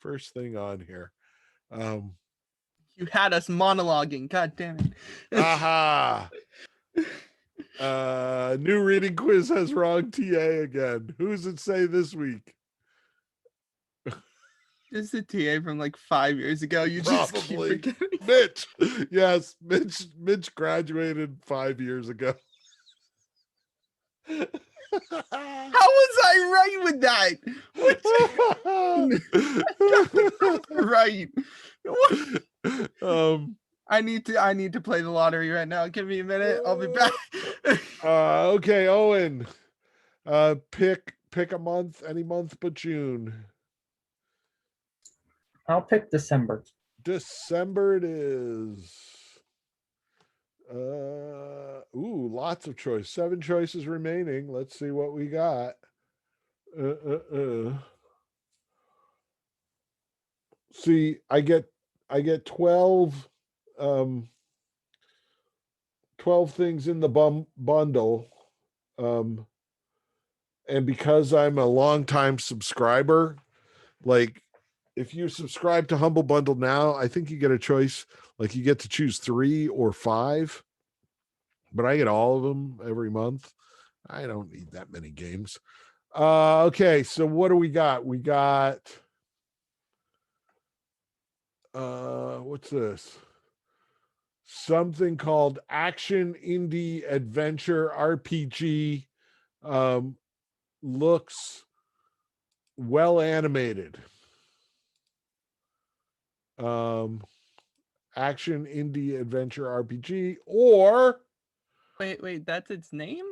First thing on here. You had us monologuing. God damn it. Aha. New reading quiz has wrong TA again. Who's it say this week? This is a TA from like 5 years ago. You just keep Probably forgetting. Mitch. Yes, Mitch graduated 5 years ago. How was I right with that? Right. I need to play the lottery right now. Give me a minute. I'll be back. Okay, Owen. Pick a month, any month but June. I'll pick December. December it is. Lots of choice. 7 choices remaining. Let's see what we got. See, I get 12 12 things in the bundle. And because I'm a longtime subscriber, like if you subscribe to Humble Bundle now, I think you get a choice. Like you get to choose 3 or 5, but I get all of them every month. I don't need that many games. Okay, so what do we got? We got what's this? Something called Action Indie Adventure RPG. Looks well animated. Action Indie Adventure RPG, or Wait, that's its name?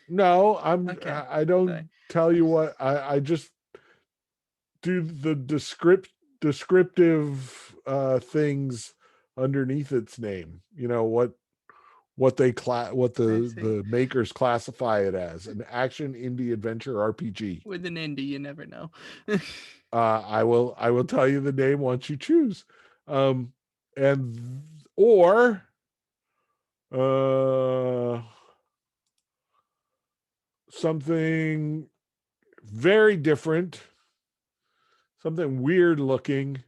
no, Okay. I don't tell you what, I just do the descriptive things underneath its name. You know what the makers classify it as, an action indie adventure RPG. With an indie, you never know. I will tell you the name once you choose. Or something very different, something weird looking,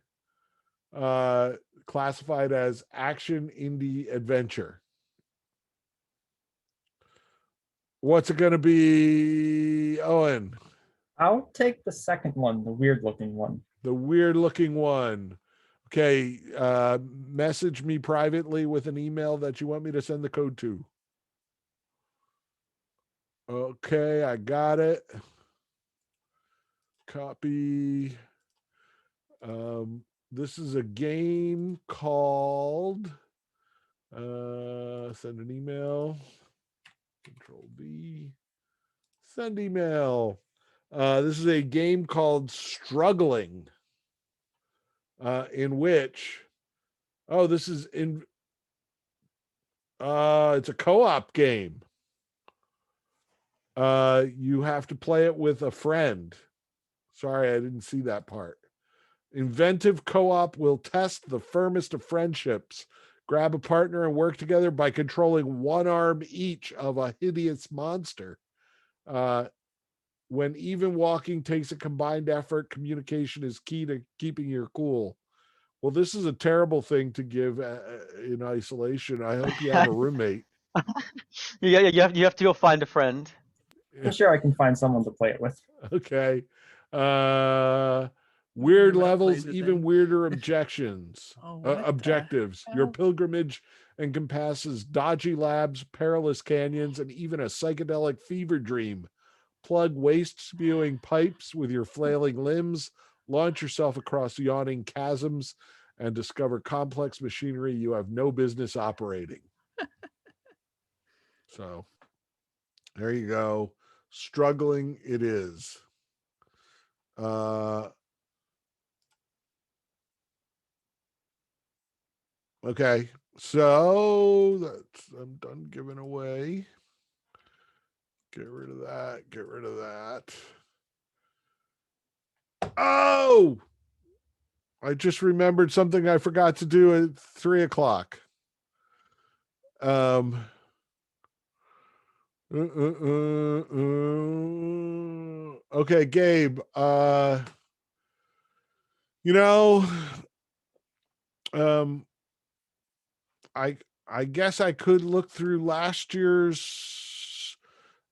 classified as action indie adventure. What's it going to be, Owen? I'll take the second one, the weird looking one. The weird looking one. Okay, message me privately with an email that you want me to send the code to. Okay, I got it. Copy. This is a game called send an email. Control V. Send email. This is a game called Struggling, in which, it's a co-op game. You have to play it with a friend. Sorry, I didn't see that part. Inventive co-op will test the firmest of friendships. Grab a partner and work together by controlling one arm each of a hideous monster. When even walking takes a combined effort, communication is key to keeping your cool. Well, this is a terrible thing to give in isolation. I hope you have a roommate. Yeah, you have to go find a friend. I'm sure I can find someone to play it with. Okay. Weird levels, even weirder objectives. Your pilgrimage encompasses dodgy labs, perilous canyons, and even a psychedelic fever dream. Plug waste-spewing pipes with your flailing limbs, launch yourself across yawning chasms, and discover complex machinery you have no business operating. So, there you go. Struggling it is. Okay, so I'm done giving away. Get rid of that. Oh, I just remembered something I forgot to do at 3:00. Okay, Gabe, You know, um, I I guess I could look through last year's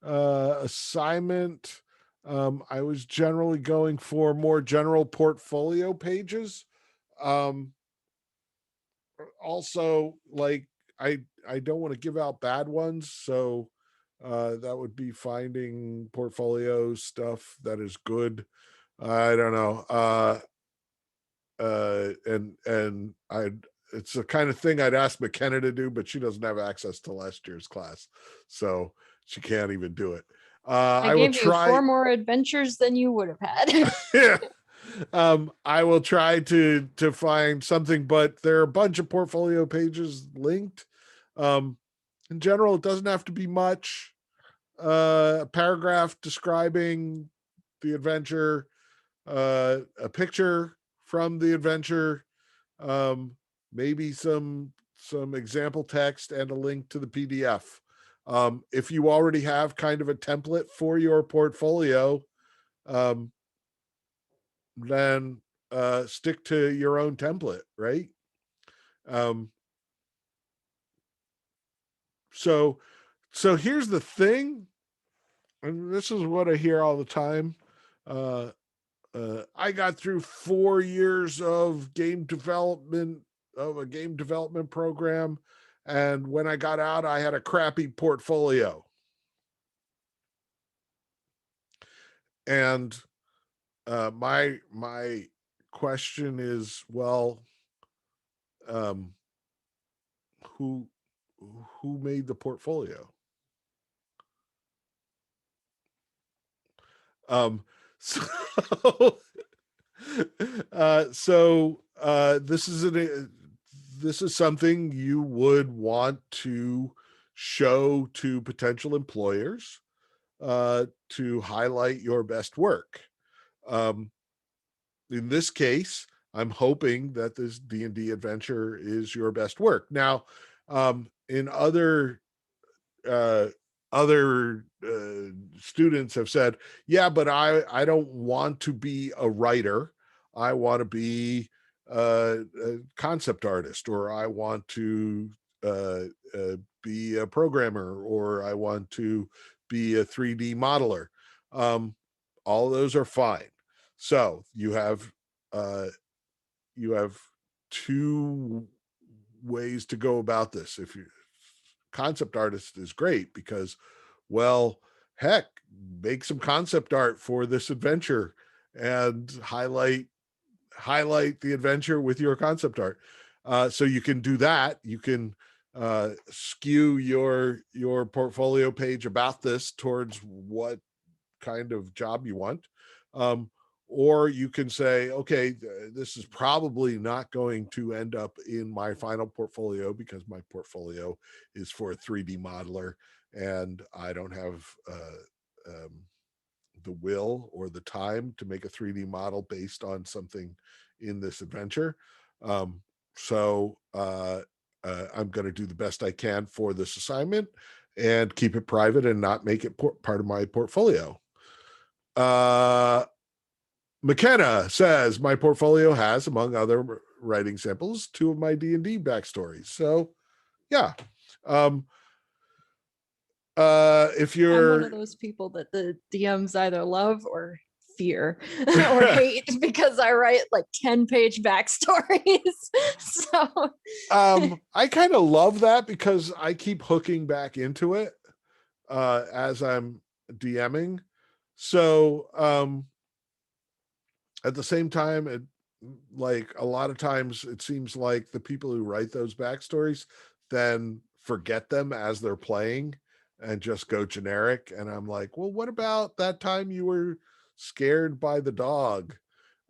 assignment. I was generally going for more general portfolio pages. Um, Also, like I don't want to give out bad ones, so that would be finding portfolio stuff that is good. I don't know. And I it's the kind of thing I'd ask McKenna to do, but she doesn't have access to last year's class, so she can't even do it. I I will gave you try. 4 more adventures than you would have had. Yeah. I will try to find something, but there are a bunch of portfolio pages linked. Um, in general, it doesn't have to be much. A paragraph describing the adventure, a picture from the adventure, um, maybe some example text and a link to the PDF. If you already have kind of a template for your portfolio, um, then stick to your own template, right? Um, so here's the thing, and this is what I hear all the time. Uh, I got through 4 years of a game development program, and when I got out, I had a crappy portfolio. And my question is, well, um, who made the portfolio? So this is something you would want to show to potential employers to highlight your best work. In this case, I'm hoping that this D&D adventure is your best work. Now, in uh, other students have said, yeah, but I don't want to be a writer. I want to be a concept artist, or I want to uh, be a programmer, or I want to be a 3D modeler. Um, all those are fine. So uh, you have two ways to go about this. If you concept artist is great because, well, heck, make some concept art for this adventure and highlight the adventure with your concept art. So you can do that. You can skew your portfolio page about this towards what kind of job you want. Um, or you can say, okay, this is probably not going to end up in my final portfolio because my portfolio is for a 3D modeler and I don't have the will or the time to make a 3D model based on something in this adventure. So I'm going to do the best I can for this assignment and keep it private and not make it part of my portfolio. McKenna says my portfolio has, among other writing samples, 2 of my D&D backstories. So yeah. If I'm one you're of those people that the DMs either love or fear or hate because I write like 10-page backstories. So I kind of love that because I keep hooking back into it as I'm DMing. So at the same time, like a lot of times it seems like the people who write those backstories then forget them as they're playing and just go generic. And I'm like, well, what about that time you were scared by the dog?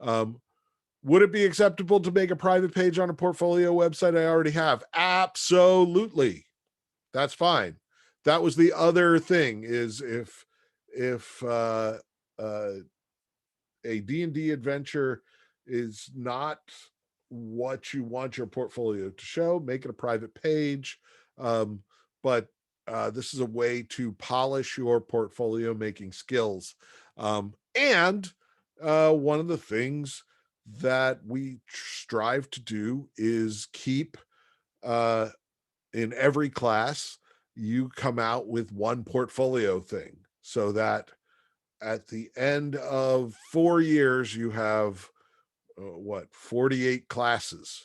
Would it be acceptable to make a private page on a portfolio website I already have? Absolutely. That's fine. That was the other thing, is if a D&D adventure is not what you want your portfolio to show, make it a private page. But this is a way to polish your portfolio making skills. And one of the things that we strive to do is keep in every class, you come out with one portfolio thing, so that at the end of 4 years, you have 48 classes,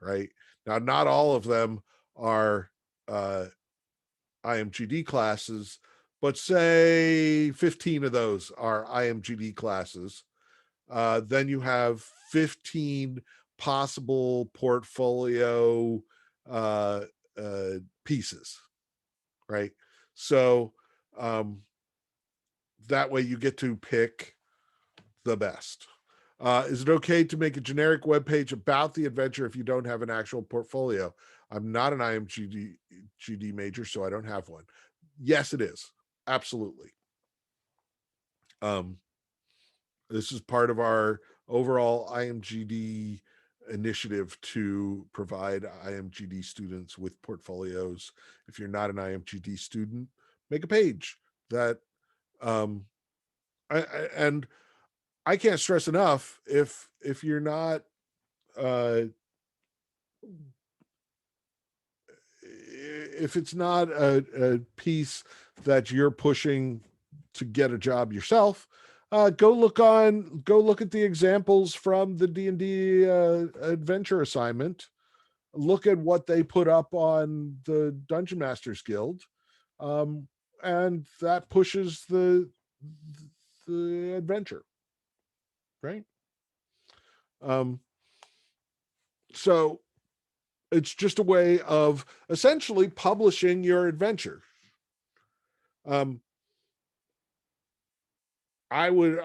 right? Now, not all of them are IMGD classes, but say 15 of those are IMGD classes. Then you have 15 possible portfolio pieces, right? So that way you get to pick the best. Is it okay to make a generic web page about the adventure if you don't have an actual portfolio? I'm not an IMGD major, so I don't have one. Yes, it is. Absolutely. This is part of our overall IMGD initiative to provide IMGD students with portfolios. If you're not an IMGD student, make a page that and I can't stress enough, if you're not if it's not a piece that you're pushing to get a job yourself, go look at the examples from the D&D adventure assignment. Look at what they put up on the Dungeon Masters Guild, and that pushes the adventure, right? So it's just a way of essentially publishing your adventure. I would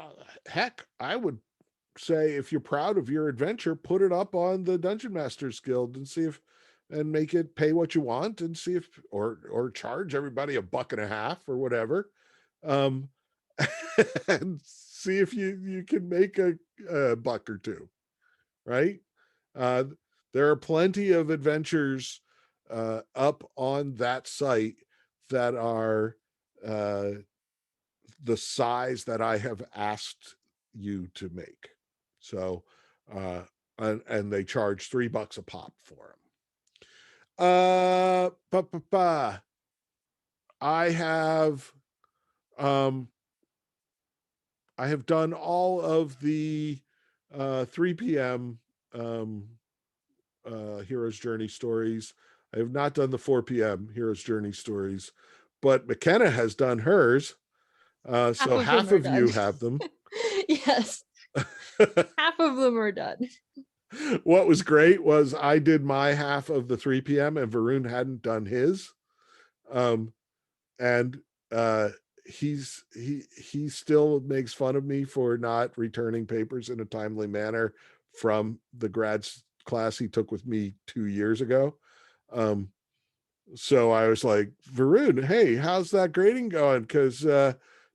say, if you're proud of your adventure, put it up on the Dungeon Masters Guild and see if, and make it pay what you want, and see if, or charge everybody $1.50 or whatever, and see if you can make a buck or two, right? There are plenty of adventures up on that site that are the size that I have asked you to make. So, and they charge $3 a pop for them. I have done all of the 3 p.m. Hero's Journey stories. I have not done the 4 p.m. Hero's Journey stories, but McKenna has done hers. So half of you have them. Yes. Half of them are done. What was great was I did my half of the 3 p.m. and Varun hadn't done his. And he still makes fun of me for not returning papers in a timely manner from the grad class he took with me 2 years ago. So I was like, Varun, hey, how's that grading going? Because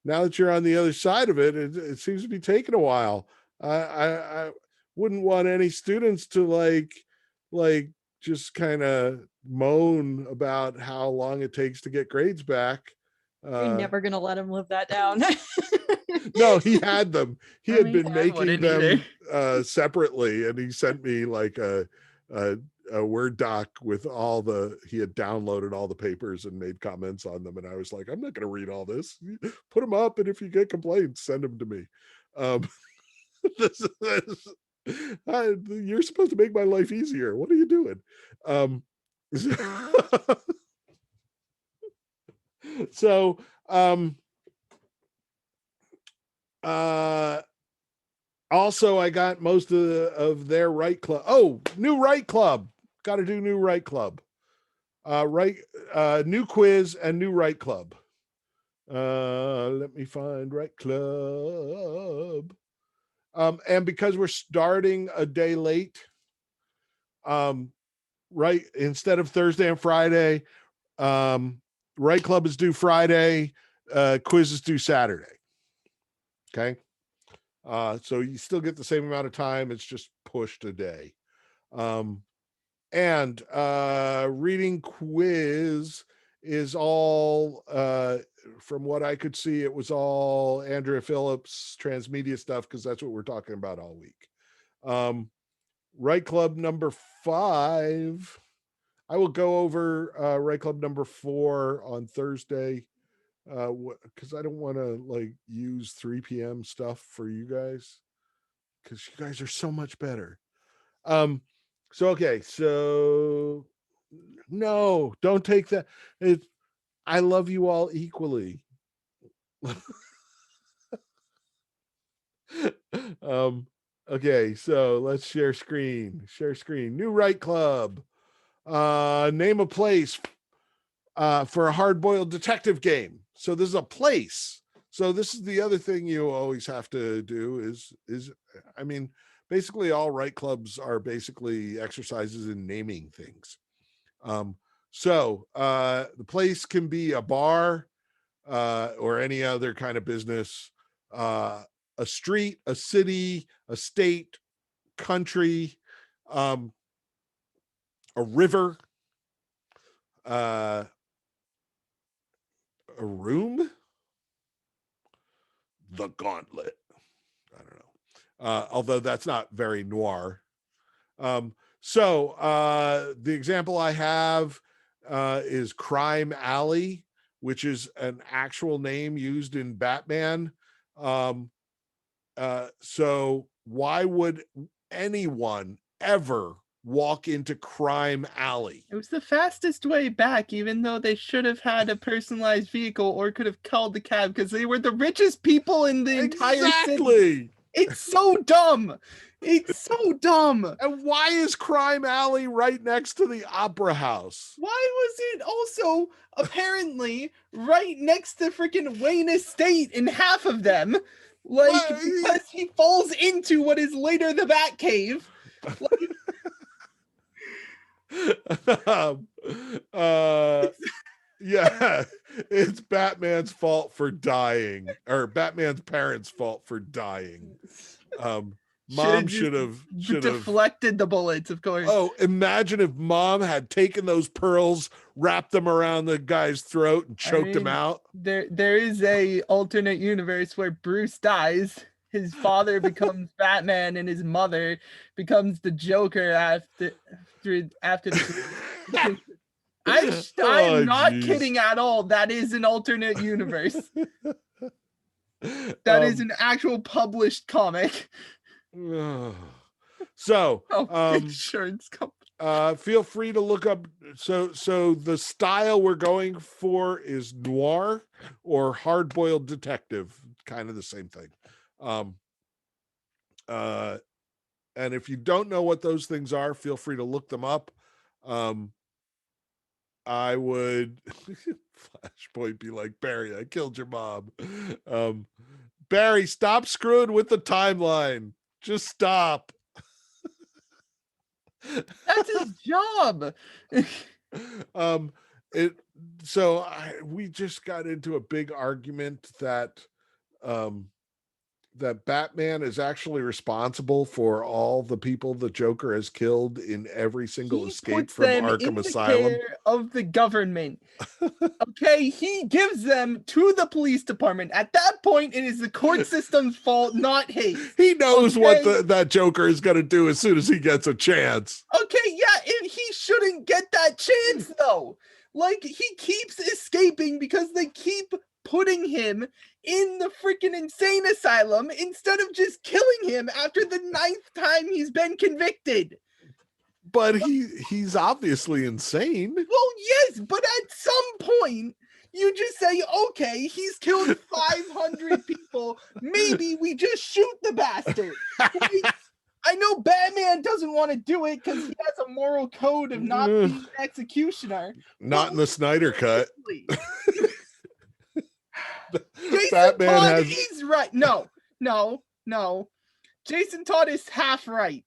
now that you're on the other side of it, it seems to be taking a while. I wouldn't want any students to like just kind of moan about how long it takes to get grades back. You're never gonna let him live that down. No, he had them. He had been I making wouldn't them either. separately, and he sent me like a Word doc with all he had downloaded all the papers and made comments on them. And I was like, I'm not going to read all this. Put them up, and if you get complaints, send them to me. You're supposed to make my life easier. What are you doing? So also I got most of their Right Club. Oh, new Right Club. Got to do new Right Club. New quiz and new Right Club. Let me find Right Club. And because we're starting a day late, right, instead of Thursday and Friday, Right Club is due Friday, quiz is due Saturday. Okay. So you still get the same amount of time, it's just pushed a day. And reading quiz is all, from what I could see, it was all Andrea Phillips transmedia stuff, because that's what we're talking about all week. Right Club number 5. I will go over Right Club number 4 on Thursday because I don't want to like use 3 p.m. stuff for you guys because you guys are so much better. So no, don't take that. I love you all equally. Okay, so let's share screen. New Right Club. Name a place for a hard-boiled detective game. So this is a place. So this is the other thing you always have to do is I mean, basically all Right Clubs are basically exercises in naming things. So the place can be a bar or any other kind of business, a street, a city, a state, country, a river, a room, the gauntlet. I don't know. Although that's not very noir. So the example I have is Crime Alley, which is an actual name used in Batman. So why would anyone ever walk into Crime Alley? It was the fastest way back, even though they should have had a personalized vehicle or could have called the cab because they were the richest people in the entire city. It's so dumb. It's so dumb. And why is Crime Alley right next to the Opera House? Why was it also apparently right next to freaking Wayne Estate in half of them? Like, because he falls into what is later the Batcave. Yeah, it's Batman's fault for dying, or Batman's parents' fault for dying. Mom should have deflected the bullets, of course. Oh, imagine if Mom had taken those pearls, wrapped them around the guy's throat, and choked him out. There is a alternate universe where Bruce dies. His father becomes Batman, and his mother becomes the Joker after the. I'm not kidding at all. That is an alternate universe. That is an actual published comic. So, insurance company. Feel free to look up. So the style we're going for is noir or hard-boiled detective, kind of the same thing. And if you don't know what those things are, feel free to look them up. I would Flashpoint be like, Barry, I killed your mom. Barry, stop screwing with the timeline. Just stop. That's his job. We just got into a big argument that that Batman is actually responsible for all the people the Joker has killed in every single escape from Arkham Asylum. Care of the government. Okay, he gives them to the police department. At that point, it is the court system's fault, not his. He knows what that Joker is going to do as soon as he gets a chance. Okay, yeah, he shouldn't get that chance though. Like, he keeps escaping because they keep putting him in the freaking insane asylum instead of just killing him after the 9th time he's been convicted. But he's obviously insane. Well, yes, but at some point you just say, okay, he's killed 500 people. Maybe we just shoot the bastard. I know Batman doesn't want to do it because he has a moral code of not being an executioner. Not in the Snyder cut. Jason Todd is right. No. Jason Todd is half right.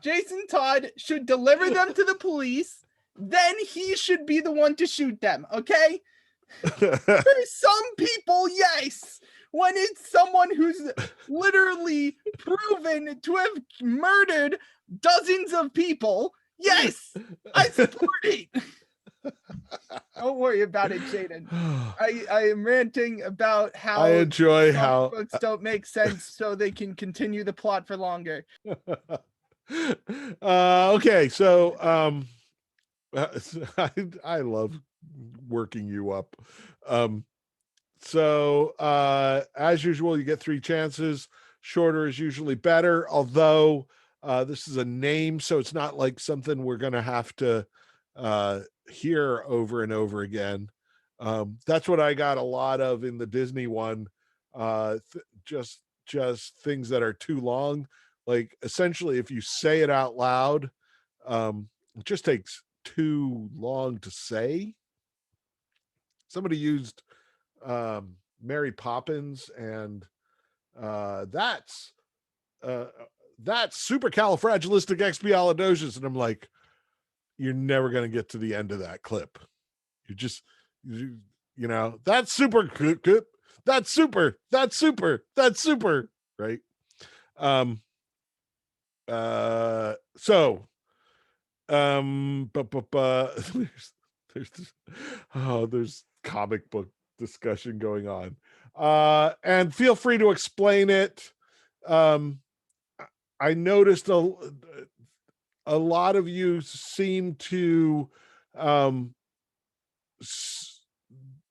Jason Todd should deliver them to the police. Then he should be the one to shoot them. Okay? For some people, yes. When it's someone who's literally proven to have murdered dozens of people, yes, I support it. Don't worry about it, Jaden. I am ranting about how I enjoy comic how books don't make sense, so they can continue the plot for longer. Okay, so I love working you up. So as usual, you get 3 chances. Shorter is usually better, although this is a name, so it's not like something we're going to have to hear over and over again. That's what I got a lot of in the Disney one. Just things that are too long. Like essentially, if you say it out loud, it just takes too long to say. Somebody used Mary Poppins, and that's supercalifragilisticexpialidocious, and I'm like, you're never going to get to the end of that clip. You just you know, that's super, that's super, that's super, that's super, right? So but there's comic book discussion going on, and feel free to explain it. I noticed a lot of you seem to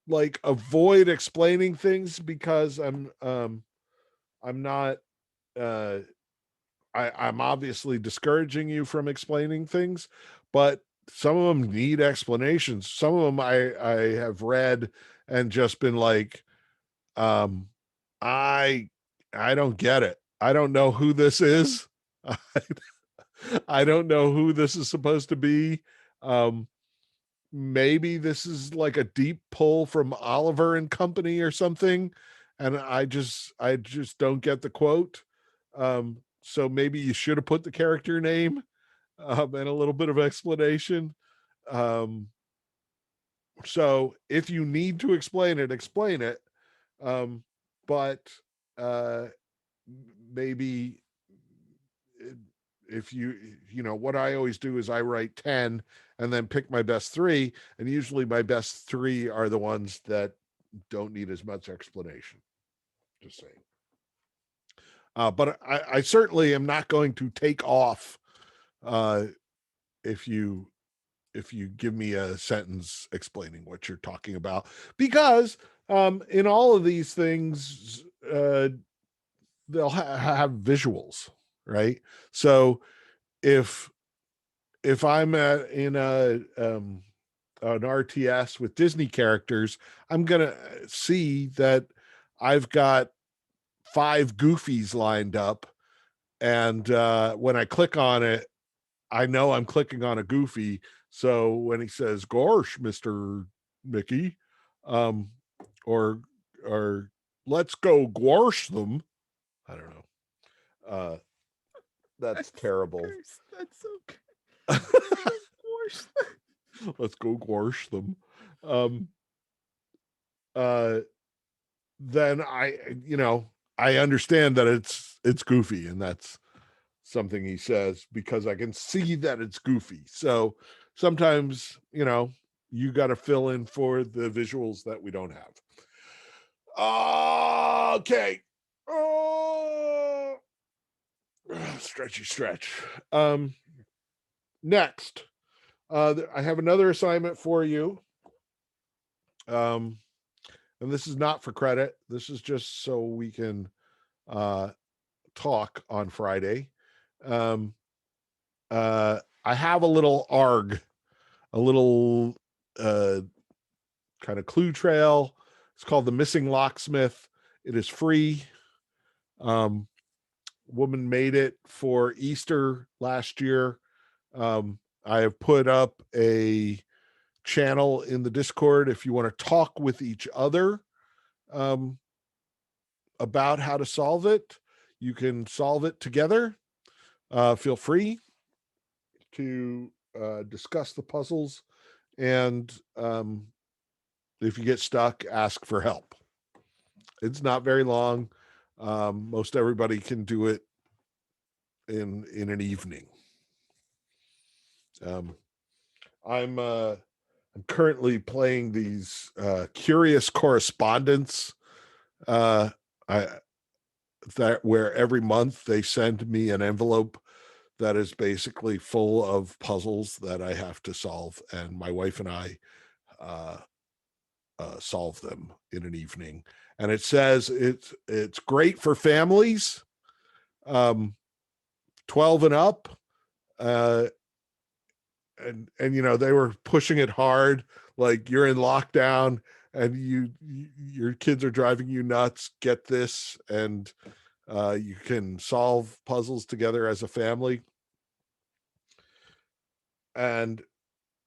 like avoid explaining things because I'm not I'm obviously discouraging you from explaining things, but some of them need explanations. Some of them I have read and just been like, I don't get it. I don't know who this is. I don't know who this is supposed to be. Maybe this is like a deep pull from Oliver and Company or something, and I just don't get the quote. So maybe you should have put the character name and a little bit of explanation. So if you need to explain it, explain it. But maybe if you know, what I always do is I write 10 and then pick my best 3. And usually my best 3 are the ones that don't need as much explanation. Just saying. But I certainly am not going to take off if you give me a sentence explaining what you're talking about, because in all of these things they'll have visuals, right? So if I'm in an RTS with Disney characters, I'm gonna see that I've got 5 Goofies lined up, and when I click on it, I know I'm clicking on a Goofy. So when he says "Gosh, Mr. Mickey," or "Let's go gorsh them," I don't know. That's terrible. That's so good. Let's go gorsh them. Then I understand that it's Goofy, and that's something he says because I can see that it's Goofy. So sometimes, you got to fill in for the visuals that we don't have. Okay. Stretchy stretch. Next, I have another assignment for you. And this is not for credit. This is just so we can talk on Friday. I have a little ARG, a little kind of clue trail. It's called The Missing Locksmith. It is free. Woman made it for Easter last year. I have put up a channel in the Discord if you want to talk with each other about how to solve it. You can solve it together. Feel free to discuss the puzzles, and if you get stuck, ask for help. It's not very long. Most everybody can do it in an evening. I'm I'm currently playing these curious correspondence where every month they send me an envelope that is basically full of puzzles that I have to solve, and my wife and I solve them in an evening. And it says it's great for families, 12 and up, and they were pushing it hard, like, you're in lockdown and your kids are driving you nuts, get this, and you can solve puzzles together as a family. And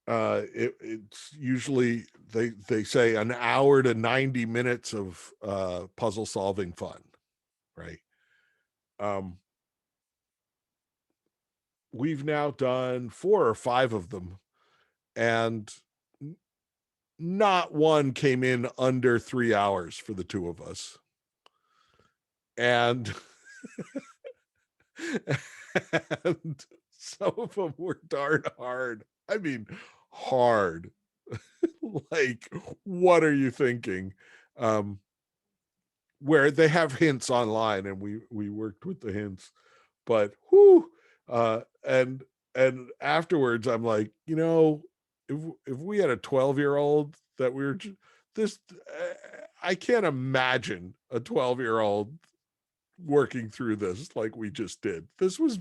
it's usually, they say, an hour to 90 minutes of puzzle solving fun, right? We've now done 4 or 5 of them, and not one came in under 3 hours for the 2 of us. And and some of them were darn hard. I mean, hard. Like, what are you thinking? Where they have hints online, and we worked with the hints, but whoo, and afterwards I'm like, if we had a 12-year-old that we were this, I can't imagine a 12-year-old working through this like we just did. This was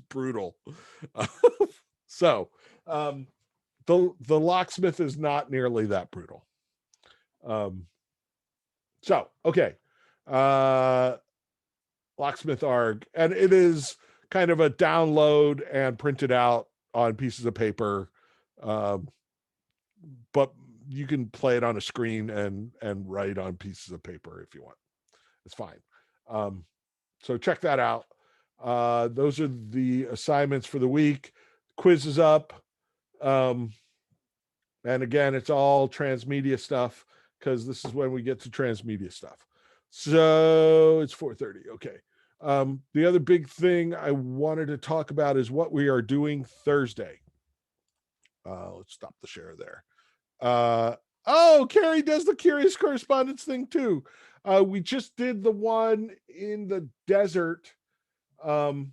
brutal. So the locksmith is not nearly that brutal. So okay, locksmith ARG, and it is kind of a download and printed out on pieces of paper, but you can play it on a screen and write on pieces of paper if you want. It's fine. So check that out. Those are the assignments for the week. Quiz is up. And again, it's all transmedia stuff, because this is when we get to transmedia stuff. So it's 4:30. Okay. The other big thing I wanted to talk about is what we are doing Thursday. Let's stop the share there. Oh, Carrie does the curious correspondence thing too. We just did the one in the desert, and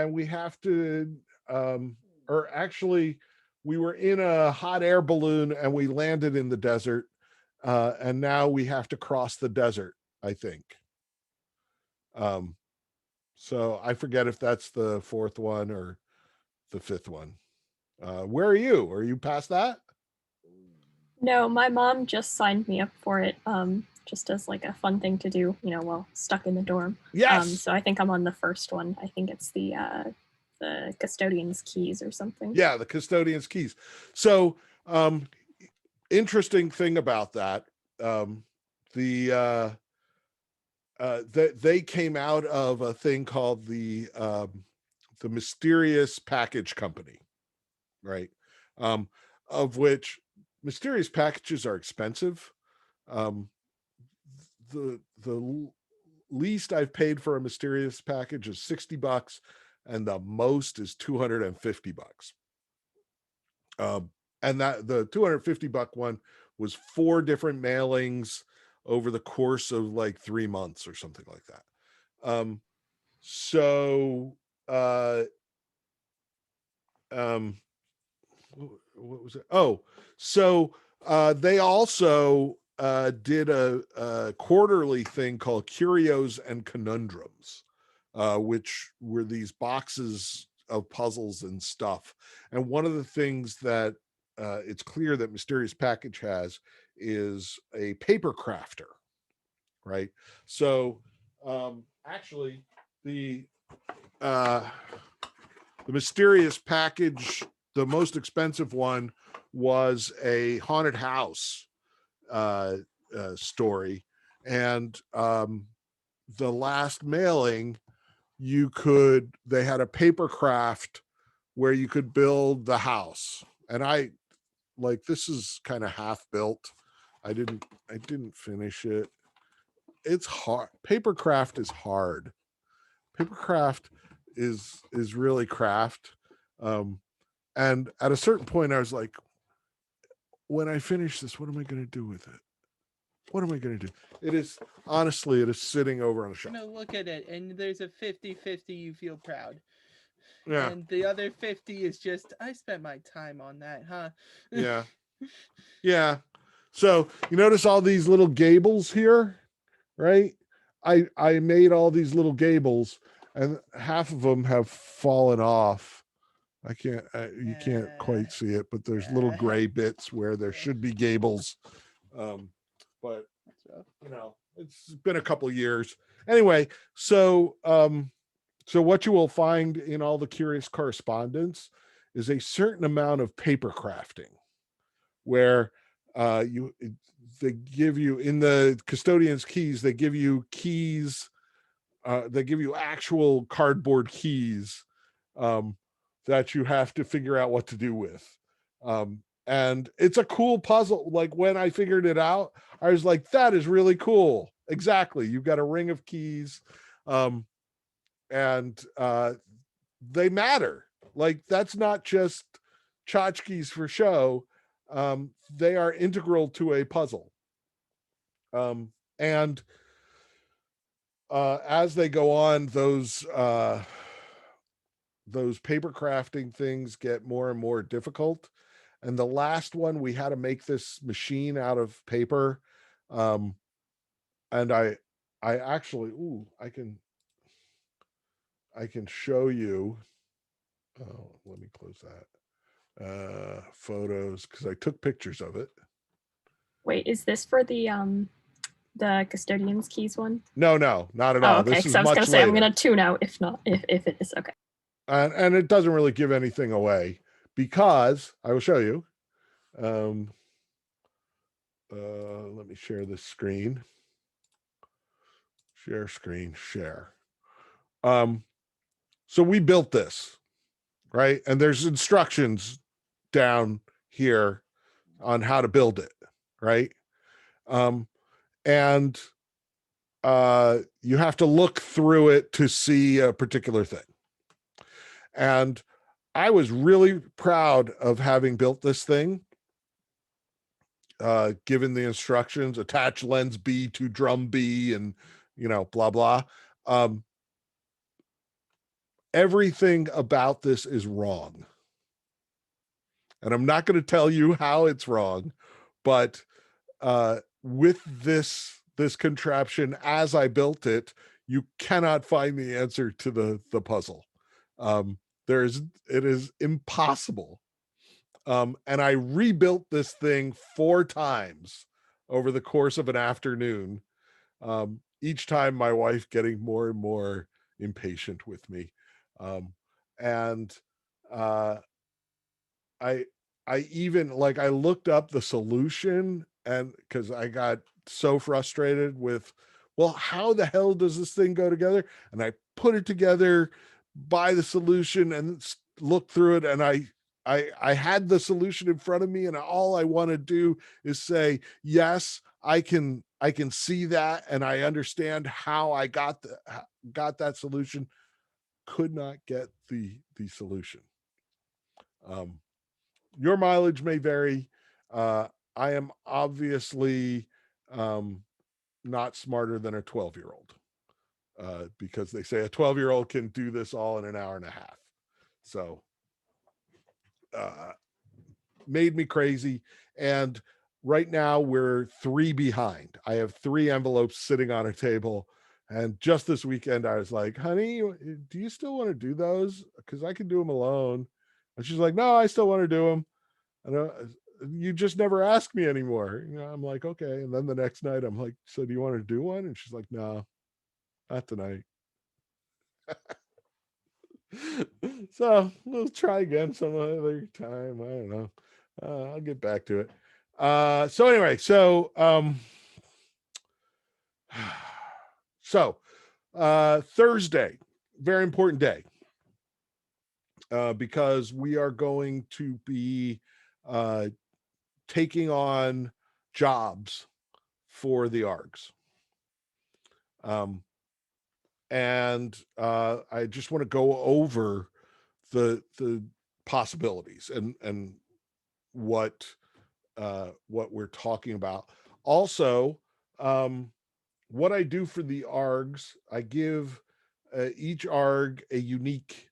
we have to, or actually, we were in a hot air balloon and we landed in the desert, and now we have to cross the desert, I think. So I forget if that's the 4th one or the 5th one. Where are you? Are you past that? No, my mom just signed me up for it, just as like a fun thing to do, while stuck in the dorm. Yes. So I think I'm on the first one. I think it's the custodian's keys or something. Yeah, the custodian's keys. So, interesting thing about that, they came out of a thing called the Mysterious Package Company, right? Of which mysterious packages are expensive. The least I've paid for a mysterious package is $60, and the most is $250. And that the $250 one was 4 different mailings over the course of like 3 months or something like that. So what was it? Oh, so they also did a quarterly thing called Curios and Conundrums, which were these boxes of puzzles and stuff. And one of the things that it's clear that Mysterious Package has is a paper crafter, right? So actually, the Mysterious Package, the most expensive one, was a haunted house story, and the last mailing, they had a paper craft where you could build the house, and I like, this is kind of half built. I didn't finish it. It's hard. Paper craft is hard. Paper craft is really craft. And at a certain point I was like, when I finish this, what am I going to do with it? What am I going to do? It is, honestly, it is sitting over on the shelf. Look at it, and there's a 50-50 you feel proud. Yeah. And the other 50 is just, I spent my time on that, huh? Yeah. Yeah. So you notice all these little gables here, right? I made all these little gables, and half of them have fallen off. I can't, you can't quite see it, but there's little gray bits where there should be gables. But you know, it's been a couple years anyway. So so what you will find in all the curious correspondence is a certain amount of paper crafting, where they give you, in the custodian's keys, they give you keys, they give you actual cardboard keys, that you have to figure out what to do with. And it's a cool puzzle. Like when I figured it out, I was like, that is really cool. Exactly. You've got a ring of keys. And they matter. Like, that's not just tchotchkes for show. They are integral to a puzzle. And as they go on, those paper crafting things get more and more difficult. And the last one, we had to make this machine out of paper. And I actually, I can show you. Oh, let me close that. Photos, because I took pictures of it. Wait, is this for the custodian's keys one? No, not at all. Okay, this is I was much gonna say later. I'm gonna tune out if not, if it is. Okay. And it doesn't really give anything away, because I will show you. Let me share this screen. Share screen, share. So we built this, right? And there's instructions down here on how to build it, right? And you have to look through it to see a particular thing. And I was really proud of having built this thing, given the instructions: attach lens B to drum B, and, you know, blah, blah. Everything about this is wrong. And I'm not going to tell you how it's wrong, but with this contraption, as I built it, you cannot find the answer to the puzzle. It is impossible. And I rebuilt this thing 4 times over the course of an afternoon. Each time my wife getting more and more impatient with me. I even, like, I looked up the solution, and because I got so frustrated with, well, how the hell does this thing go together? And I put it together by the solution and looked through it, and I had the solution in front of me, and all I want to do is say, yes, I can see that, and I understand how I got that solution. Could not get the solution. Your mileage may vary. I am obviously not smarter than a 12-year-old, because they say a 12-year-old can do this all in an hour and a half. So made me crazy. And right now we're 3 behind. I have 3 envelopes sitting on a table. And just this weekend, I was like, honey, do you still want to do those? Because I can do them alone. And she's like, no, I still want to do them. And you just never ask me anymore. You know, I'm like, okay. And then the next night, I'm like, so do you want to do one? And she's like, no, not tonight. So we'll try again some other time. I don't know. I'll get back to it. So anyway, so Thursday, very important day, because we are going to be taking on jobs for the ARGs. And I just want to go over the possibilities and what what we're talking about. Also, what I do for the ARGs, I give each ARG a unique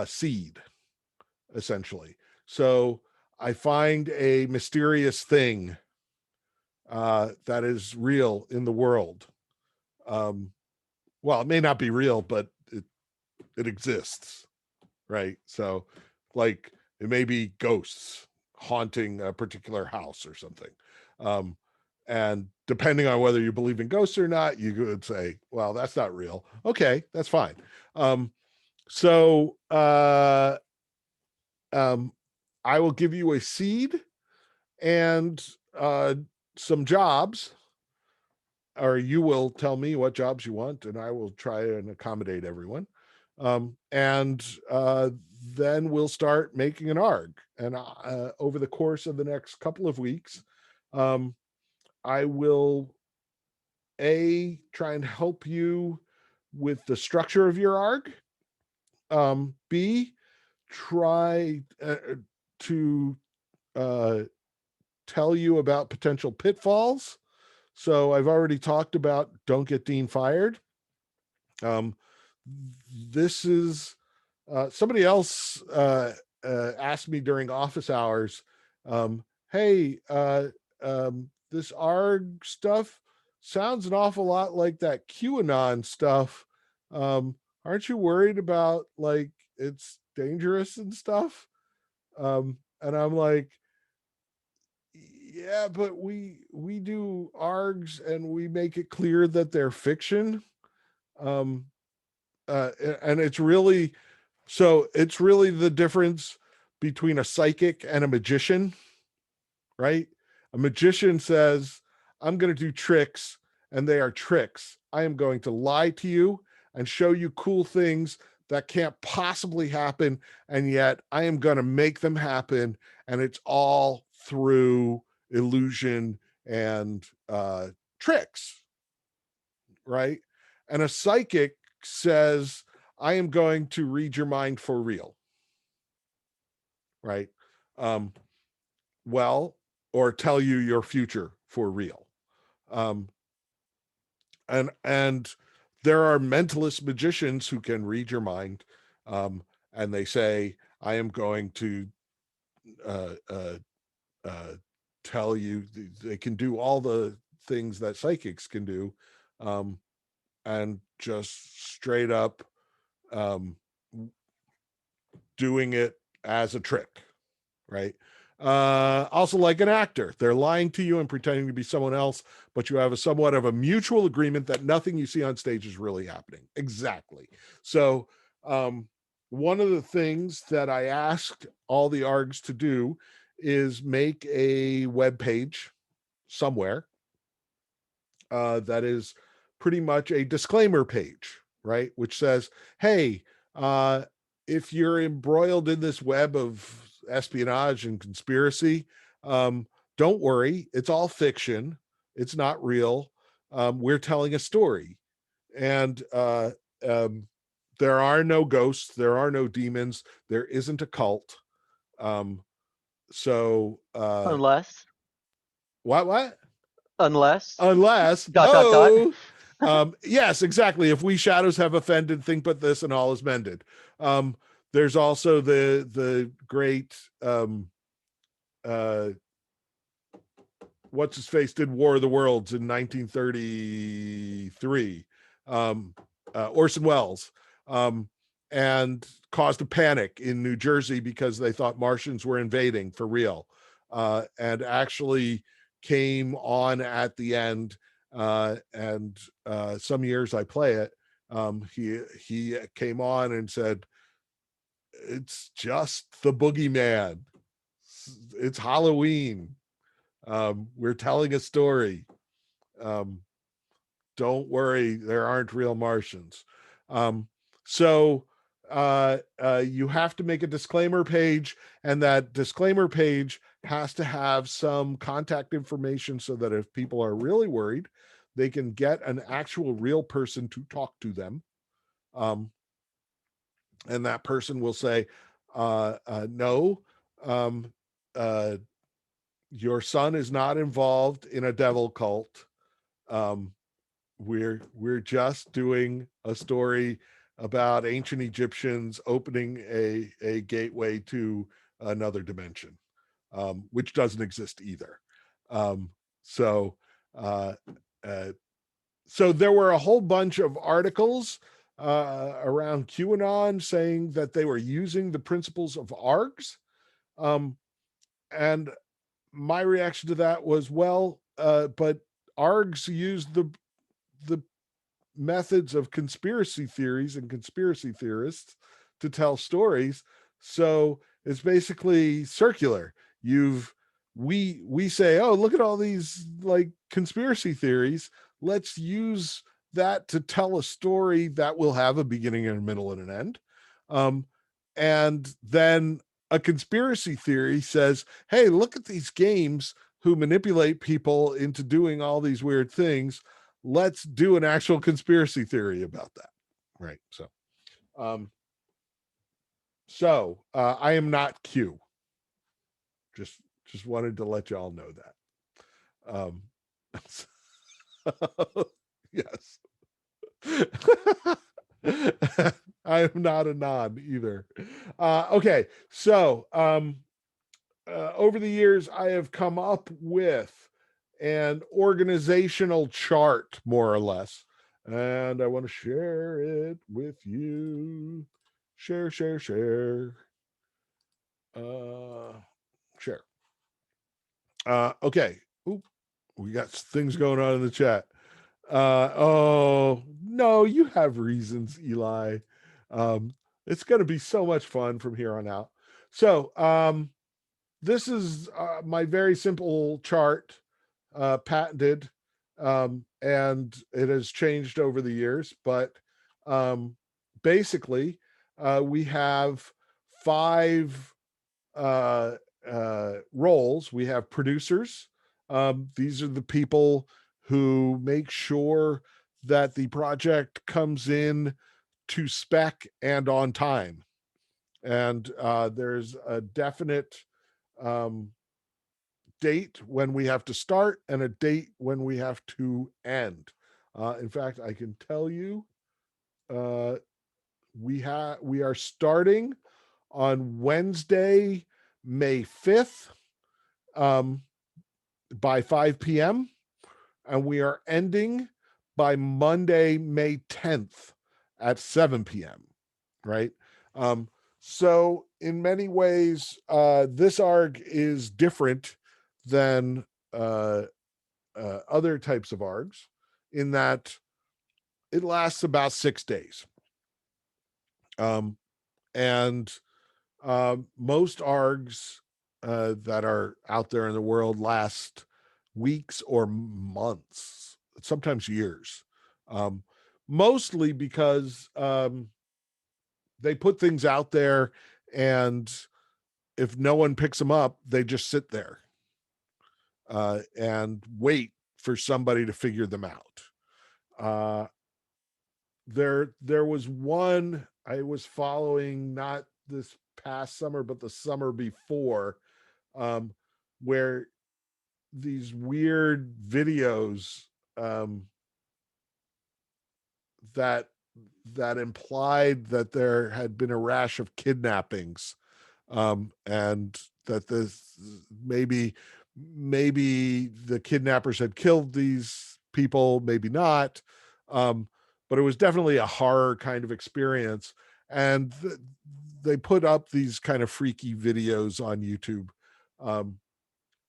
seed, essentially. So I find a mysterious thing that is real in the world. Well, it may not be real, but it exists, right? So, like, it may be ghosts haunting a particular house or something. And depending on whether you believe in ghosts or not, you could say, well, that's not real. Okay, that's fine. So I will give you a seed and some jobs, or you will tell me what jobs you want, and I will try and accommodate everyone. And then we'll start making an ARG. And over the course of the next couple of weeks, I will try and help you with the structure of your ARG. B, try to tell you about potential pitfalls. So I've already talked about don't get Dean fired. This is somebody else asked me during office hours, hey, this ARG stuff sounds an awful lot like that QAnon stuff. Aren't you worried about, like, it's dangerous and stuff? And I'm like, yeah, but we do ARGs and we make it clear that they're fiction. And it's really the difference between a psychic and a magician, right? A magician says, I'm going to do tricks, and they are tricks. I am going to lie to you and show you cool things that can't possibly happen, and yet I am going to make them happen, and it's all through illusion and tricks, right? And a psychic says, I am going to read your mind for real, right? Well, or tell you your future for real. And there are mentalist magicians who can read your mind, and they say, I am going to tell you. They can do all the things that psychics can do, and just straight up doing it as a trick, right? Also, like an actor, they're lying to you and pretending to be someone else, but you have a somewhat of a mutual agreement that nothing you see on stage is really happening. Exactly. So one of the things that I asked all the ARGs to do is make a web page somewhere that is pretty much a disclaimer page, right? Which says, hey, if you're embroiled in this web of espionage and conspiracy, don't worry, it's all fiction. It's not real. We're telling a story. And there are no ghosts. There are no demons. There isn't a cult. So Unless what? unless Unless dot. yes, exactly. If we shadows have offended, think but this and all is mended. There's also the great what's his face did War of the Worlds in 1933, Orson Welles, and caused a panic in New Jersey because they thought Martians were invading for real, and actually came on at the end. And some years I play it. He came on and said, "It's just the boogeyman. It's Halloween. We're telling a story. Don't worry, there aren't real Martians." So you have to make a disclaimer page, and that disclaimer page has to have some contact information so that if people are really worried, they can get an actual real person to talk to them. And that person will say, no, your son is not involved in a devil cult. We're just doing a story about ancient Egyptians opening a gateway to another dimension, which doesn't exist either. So uh, uh, so there were a whole bunch of articles around QAnon saying that they were using the principles of ARGs. And my reaction to that was, well, but ARGs use the methods of conspiracy theories and conspiracy theorists to tell stories. So it's basically circular. We say, oh, look at all these like conspiracy theories. Let's use that to tell a story that will have a beginning and a middle and an end. And then a conspiracy theory says, hey, look at these games who manipulate people into doing all these weird things. Let's do an actual conspiracy theory about that. Right. So I am not Q. Just wanted to let y'all know that. Yes. I am not a non either. Okay. So over the years, I have come up with an organizational chart, more or less, and I want to share it with you. Share. Share. Okay. Oop, we got things going on in the chat. Oh no, you have reasons, Eli. It's going to be so much fun from here on out. So this is my very simple chart, patented, and it has changed over the years, but basically we have 5 roles. We have producers. These are the people who make sure that the project comes in to spec and on time. And there's a definite date when we have to start and a date when we have to end. In fact, I can tell you we are starting on Wednesday, May 5th by 5 p.m. and we are ending by Monday, May 10th at 7 p.m. Right? So in many ways, this ARG is different than other types of ARGs in that it lasts about 6 days. And most ARGs that are out there in the world last weeks or months, sometimes years, mostly because they put things out there, and if no one picks them up, they just sit there and wait for somebody to figure them out. There was one I was following, not this past summer, but the summer before, where these weird videos that implied that there had been a rash of kidnappings, and that this maybe the kidnappers had killed these people, maybe not, but it was definitely a horror kind of experience. And they put up these kind of freaky videos on YouTube,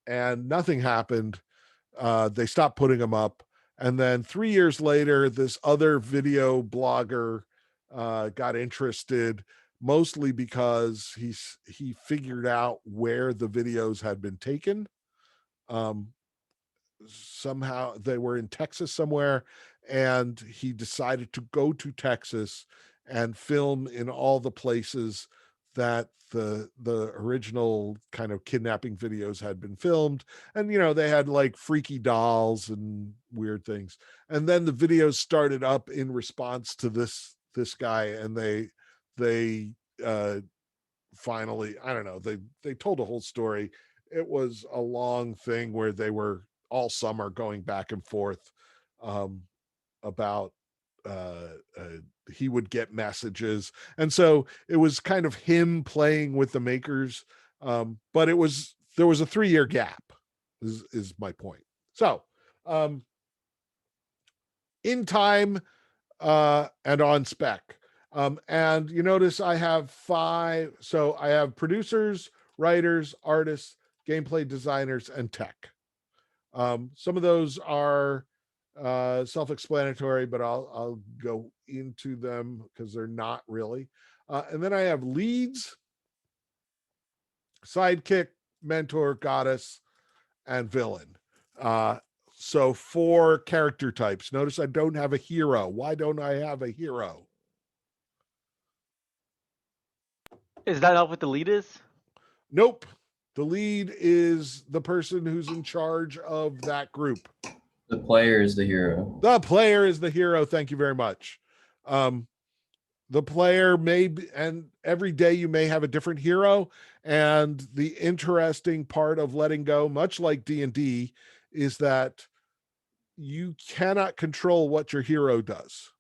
and nothing happened. They stopped putting them up. And then 3 years later, this other video blogger got interested, mostly because he figured out where the videos had been taken. Somehow they were in Texas somewhere, and he decided to go to Texas and film in all the places that the original kind of kidnapping videos had been filmed. And they had like freaky dolls and weird things, and then the videos started up in response to this guy, and they finally, I don't know, they told a whole story. it was a long thing where they were all summer going back and forth about he would get messages, and so it was kind of him playing with the makers, but there was a 3-year gap is my point. So in time and on spec. And you notice I have 5. So I have producers, writers, artists, gameplay designers, and tech. Some of those are self-explanatory, but I'll go into them because they're not really. And then I have leads, sidekick, mentor, goddess, and villain. So 4 character types. Notice I don't have a hero. Why don't I have a hero? Is that not what the lead is? Nope. The lead is the person who's in charge of that group. The player is the hero. The player is the hero. Thank you very much. The player may be, and every day you may have a different hero. And the interesting part of letting go, much like D&D, is that you cannot control what your hero does.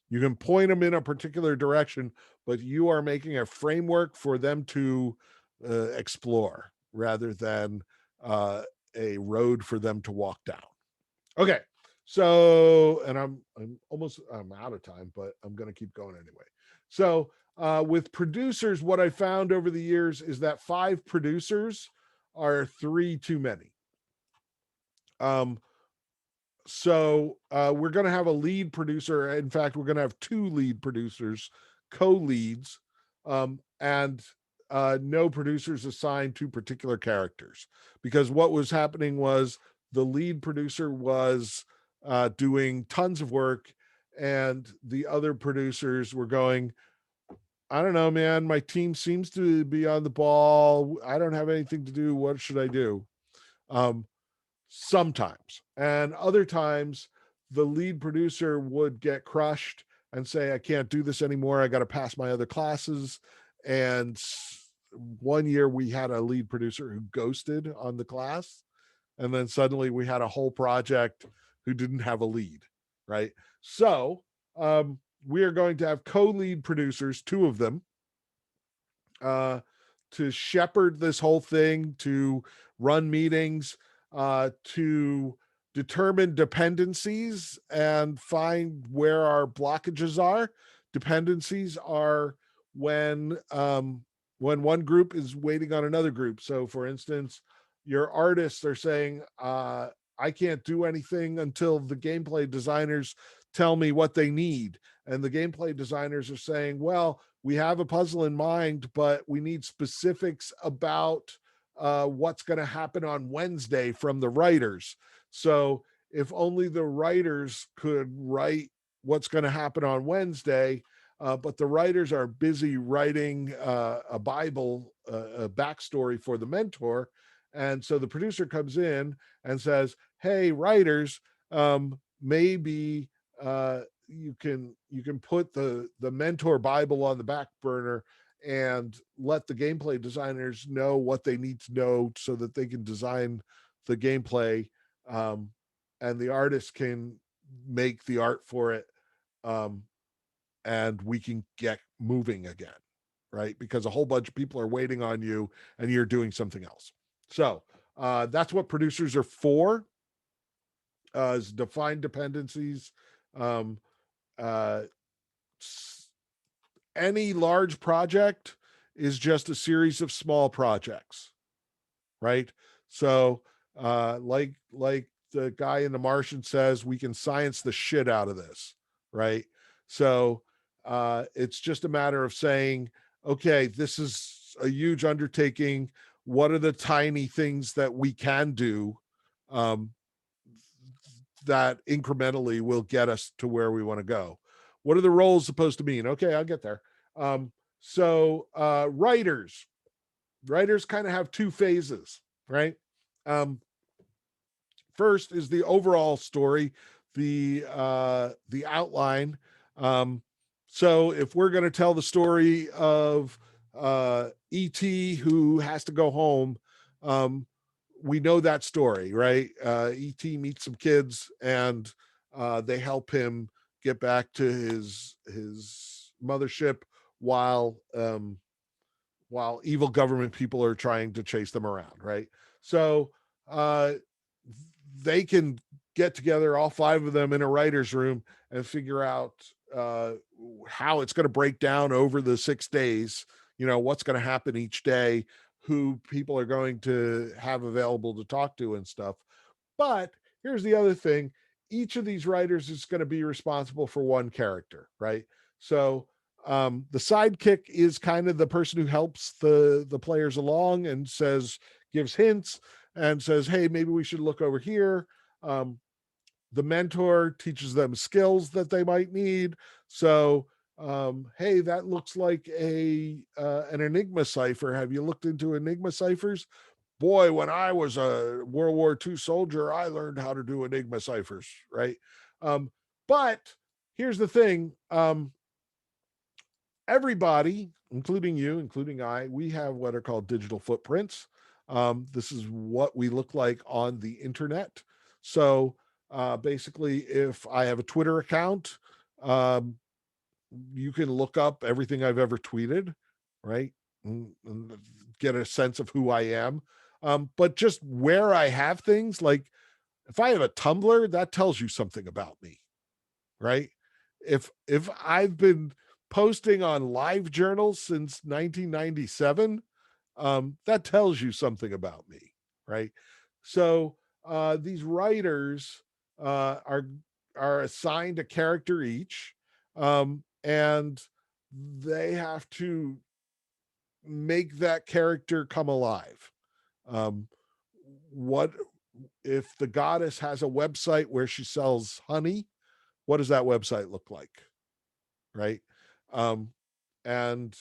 You can point them in a particular direction, but you are making a framework for them to explore rather than a road for them to walk down. Okay, so, and I'm out of time, but I'm going to keep going anyway. So with producers, what I found over the years is that 5 producers are 3 too many. So we're going to have a lead producer. In fact, we're going to have 2 lead producers, co-leads, and no producers assigned to particular characters. Because what was happening was the lead producer was doing tons of work, and the other producers were going, I don't know, man, my team seems to be on the ball. I don't have anything to do. What should I do? Sometimes, and other times the lead producer would get crushed and say, I can't do this anymore. I got to pass my other classes. And one year we had a lead producer who ghosted on the class. And then suddenly we had a whole project who didn't have a lead, right? So we are going to have co-lead producers, 2 of them, to shepherd this whole thing, to run meetings, to determine dependencies and find where our blockages are. Dependencies are when one group is waiting on another group. So for instance, your artists are saying, I can't do anything until the gameplay designers tell me what they need. And the gameplay designers are saying, well, we have a puzzle in mind, but we need specifics about what's going to happen on Wednesday from the writers. So if only the writers could write what's going to happen on Wednesday, but the writers are busy writing a Bible, a backstory for the mentor. And so the producer comes in and says, hey, writers, maybe you can put the mentor Bible on the back burner and let the gameplay designers know what they need to know so that they can design the gameplay, and the artists can make the art for it, and we can get moving again, right? Because a whole bunch of people are waiting on you and you're doing something else. So that's what producers are for, is define dependencies. Any large project is just a series of small projects, right? So like the guy in The Martian says, we can science the shit out of this, right? So it's just a matter of saying, okay, this is a huge undertaking. What are the tiny things that we can do that incrementally will get us to where we want to go? What are the roles supposed to mean? Okay, I'll get there. So writers kind of have 2 phases, right? First is the overall story, the outline. So if we're going to tell the story of E.T. who has to go home, we know that story, right? ET meets some kids and they help him get back to his mothership while evil government people are trying to chase them around, right? So they can get together, all 5 of them in a writer's room, and figure out how it's going to break down over the 6 days, what's going to happen each day, who people are going to have available to talk to and stuff. But here's the other thing. Each of these writers is going to be responsible for one character, right? So the sidekick is kind of the person who helps the players along and gives hints and says, hey, maybe we should look over here. The mentor teaches them skills that they might need. So, hey, that looks like an Enigma cipher. Have you looked into Enigma ciphers? Boy, when I was a World War II soldier, I learned how to do Enigma ciphers, right? But here's the thing. Everybody, including you, including I, we have what are called digital footprints. This is what we look like on the internet. So basically, if I have a Twitter account, you can look up everything I've ever tweeted, right? And get a sense of who I am. But just where I have things, like if I have a Tumblr, that tells you something about me, right? If I've been posting on live journals since 1997, that tells you something about me, right? So these writers are assigned a character each, and they have to make that character come alive. What if the goddess has a website where she sells honey? What does that website look like, right? And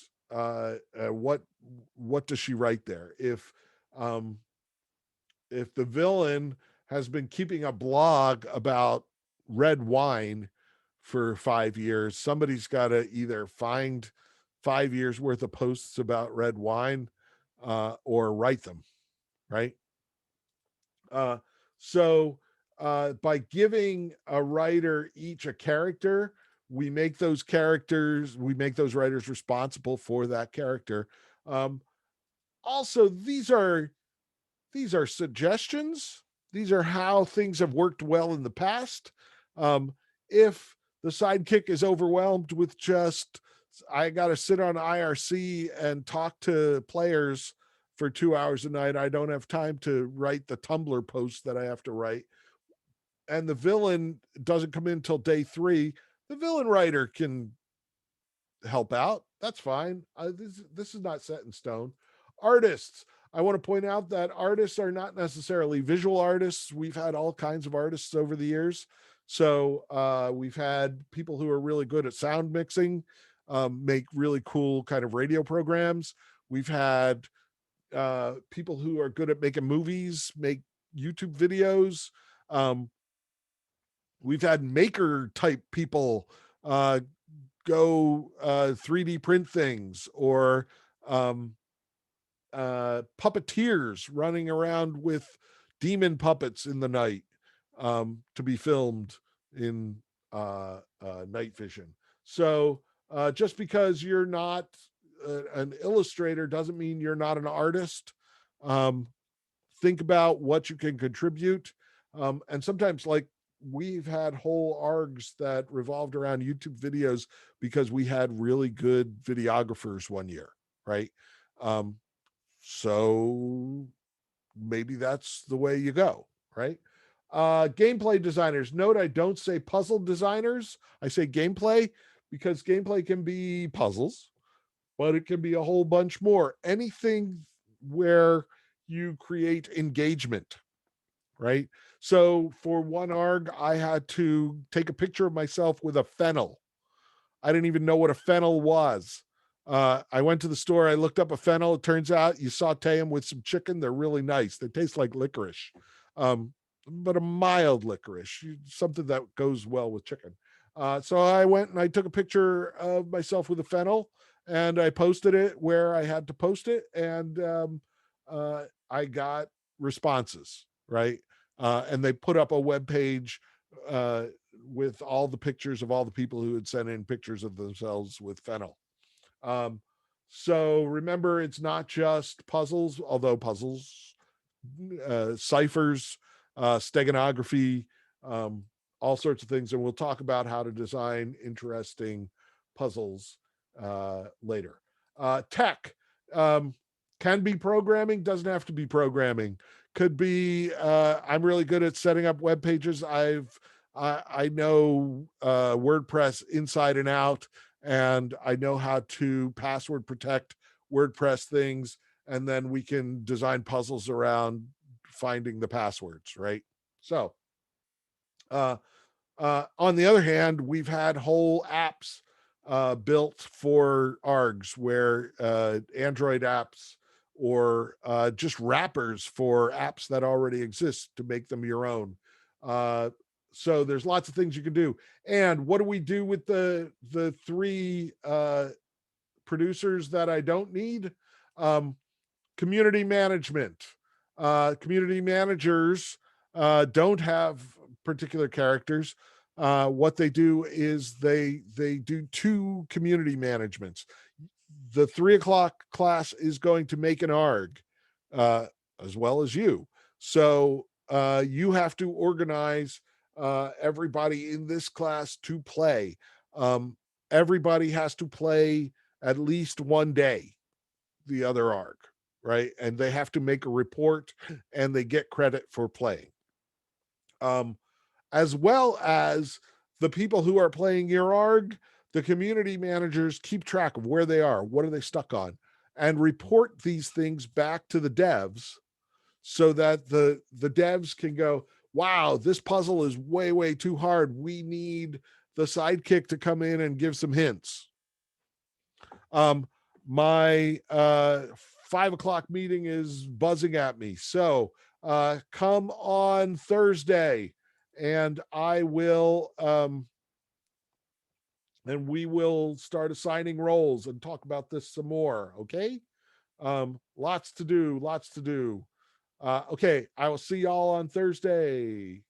what does she write there? If the villain has been keeping a blog about red wine for 5 years, somebody's got to either find 5 years worth of posts about red wine or write them, right? So by giving a writer each a character, we make those writers responsible for that character. Also, these are suggestions. These are how things have worked well in the past. If the sidekick is overwhelmed with I got to sit on IRC and talk to players for 2 hours a night, I don't have time to write the Tumblr post that I have to write, and the villain doesn't come in until day 3, the villain writer can help out. That's fine. This is not set in stone. Artists. I want to point out that artists are not necessarily visual artists. We've had all kinds of artists over the years. So we've had people who are really good at sound mixing, make really cool kind of radio programs. We've had people who are good at making movies, make YouTube videos. We've had maker type people go 3D print things, or puppeteers running around with demon puppets in the night to be filmed in night vision. So just because you're not an illustrator doesn't mean you're not an artist. Think about what you can contribute. And sometimes, like, we've had whole ARGs that revolved around YouTube videos because we had really good videographers one year, right? So maybe that's the way you go, right? Gameplay designers. Note, I don't say puzzle designers. I say gameplay, because gameplay can be puzzles, but it can be a whole bunch more. Anything where you create engagement, right? So for one ARG, I had to take a picture of myself with a fennel. I didn't even know what a fennel was. I went to the store, I looked up a fennel. It turns out you saute them with some chicken. They're really nice. They taste like licorice, but a mild licorice, something that goes well with chicken. So I went and I took a picture of myself with a fennel, and I posted it where I had to post it. And I got responses, right? And they put up a web page with all the pictures of all the people who had sent in pictures of themselves with fennel. So remember, it's not just puzzles, although puzzles, ciphers, steganography, all sorts of things. And we'll talk about how to design interesting puzzles later. Tech can be programming, doesn't have to be programming. Could be, I'm really good at setting up web pages. I know WordPress inside and out, and I know how to password protect WordPress things, and then we can design puzzles around finding the passwords, right? So on the other hand, we've had whole apps built for ARGs, where Android apps or just wrappers for apps that already exist to make them your own. So there's lots of things you can do. And what do we do with the three producers that I don't need? Community management. Community managers don't have particular characters. What they do is they do two community managements. The 3 o'clock class is going to make an ARG as well as you. So you have to organize everybody in this class to play. Everybody has to play at least one day the other ARG, right? And they have to make a report, and they get credit for playing. As well as the people who are playing your ARG, the community managers keep track of where they are, what are they stuck on, and report these things back to the devs so that the devs can go, wow, this puzzle is way, way too hard. We need the sidekick to come in and give some hints. My 5 o'clock meeting is buzzing at me. So come on Thursday, and I will and we will start assigning roles and talk about this some more. Okay. Lots to do. Okay. I will see y'all on Thursday.